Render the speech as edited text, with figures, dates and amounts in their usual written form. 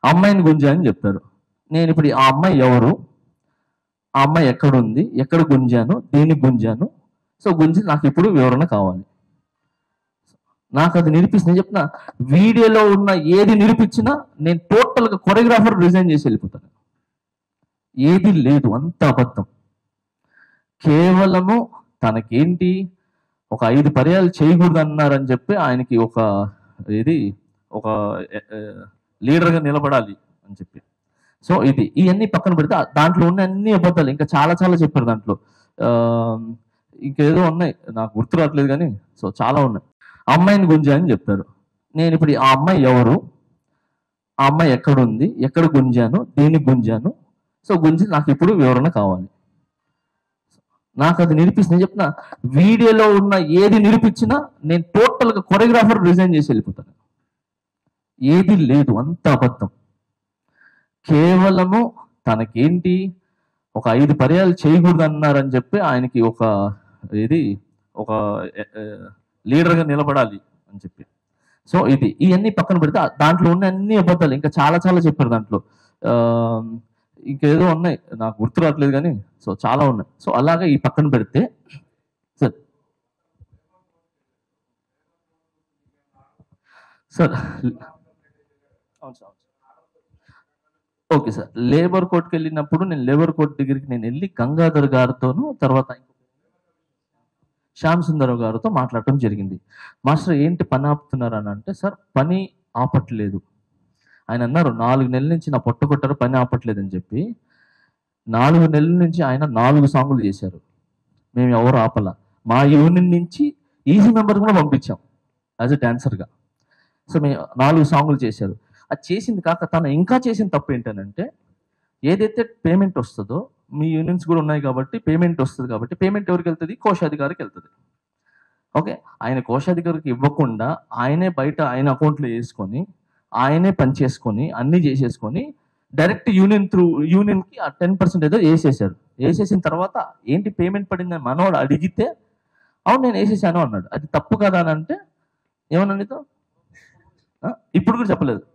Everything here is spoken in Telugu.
అమ్మాయిని గుంజాను చెప్తారు. నేను ఇప్పుడు ఆ అమ్మాయి ఎవరు, ఆ అమ్మాయి ఎక్కడుంది, ఎక్కడ గుంజాను, దేనికి గుంజాను, సో గుంజి నాకు ఇప్పుడు వివరణ కావాలి. నాకు అది నిరూపిస్తుంది చెప్తున్నా. వీడియోలో ఉన్న ఏది నిరూపించినా నేను టోటల్గా కొరియోగ్రాఫర్ రిజైన్ చేసి వెళ్ళిపోతాను. ఏది లేదు, అంత అబద్ధం. కేవలము తనకేంటి ఒక 5 పర్యాలు చేయకూడదు అన్నారని చెప్పి ఆయనకి ఒక ఇది ఒక లీడర్గా నిలబడాలి అని చెప్పి. సో ఇది ఇవన్నీ పక్కన పెడితే దాంట్లో ఉన్న అన్ని అబద్ధాలు ఇంకా చాలా చాలా చెప్పారు దాంట్లో. ఆ, ఇంకేదో ఉన్నాయి నాకు గుర్తు రావట్లేదు కానీ సో చాలా ఉన్నాయి. అమ్మాయిని గుంజాను చెప్తారు. నేను ఇప్పుడు ఆ అమ్మాయి ఎవరు, ఆ అమ్మాయి ఎక్కడుంది, ఎక్కడ గుంజాను, దేనికి గుంజాను, సో గుంజి నాకు ఇప్పుడు వివరణ కావాలి. నాకు అది నిరూపిస్తుంది చెప్తున్నా. వీడియోలో ఉన్న ఏది నిరూపించినా నేను టోటల్గా కొరియోగ్రాఫర్ రిజైన్ చేసి వెళ్ళిపోతాను. ఏది లేదు, అంత అబద్ధం. కేవలము తనకేంటి ఒక 5 పర్యాలు చేయకూడదు అన్నారని చెప్పి ఆయనకి ఒక ఇది ఒక లీడర్గా నిలబడాలి అని చెప్పి. సో ఇది ఇవన్నీ పక్కన పెడితే దాంట్లో ఉన్న అన్ని అబద్ధాలు ఇంకా చాలా చాలా చెప్పారు దాంట్లో. ఆ, ఇంకేదో ఉన్నాయి నాకు గుర్తు రావట్లేదు కానీ సో చాలా ఉన్నాయి. సో అలాగే ఈ పక్కన పెడితే సార్ సార్ అవును సార్. ఓకే సార్, లేబర్ కోర్టుకి వెళ్ళినప్పుడు నేను లేబర్ కోర్టు దగ్గరికి నేను వెళ్ళి గంగాధర్ గారితోనూ తర్వాత శ్యామ్ సుందరరావు గారితో మాట్లాడటం జరిగింది. మాస్టర్ ఏంటి పని ఆపుతున్నారు అని అంటే, సార్ పని ఆపట్లేదు. ఆయన అన్నారు 4 నెలల నుంచి నా పొట్ట కొట్టారు, పని ఆపట్లేదు అని చెప్పి. 4 నెలల నుంచి ఆయన 4 సాంగులు చేశారు. మేము ఎవరు ఆపల. మా యూనియన్ నుంచి ఈజీ మెంబర్ కూడా పంపించాం యాజ్ ఎ డాన్సర్గా. సో మేము 4 సాంగులు చేశారు. అది చేసింది కాక తను ఇంకా చేసిన తప్పు ఏంటనంటే, ఏదైతే పేమెంట్ వస్తుందో మీ యూనియన్స్ కూడా ఉన్నాయి కాబట్టి పేమెంట్ వస్తుంది కాబట్టి పేమెంట్ ఎవరికి వెళ్తుంది, కోశాధికారికి వెళ్తుంది. ఓకే, ఆయన కోశాధికారికి ఇవ్వకుండా ఆయనే బయట ఆయన అకౌంట్లో వేసుకొని ఆయనే పని చేసుకొని అన్ని చేసేసుకొని డైరెక్ట్ యూనియన్కి ఆ 10% ఏదో వేసేసాడు. వేసేసిన తర్వాత ఏంటి పేమెంట్ పడిందని మనవాడు అడిగితే అవును నేను వేసేసాను అన్నాడు. అది తప్పు కదా అని అంటే ఏమన్నా నీతో ఇప్పుడు కూడా చెప్పలేదు.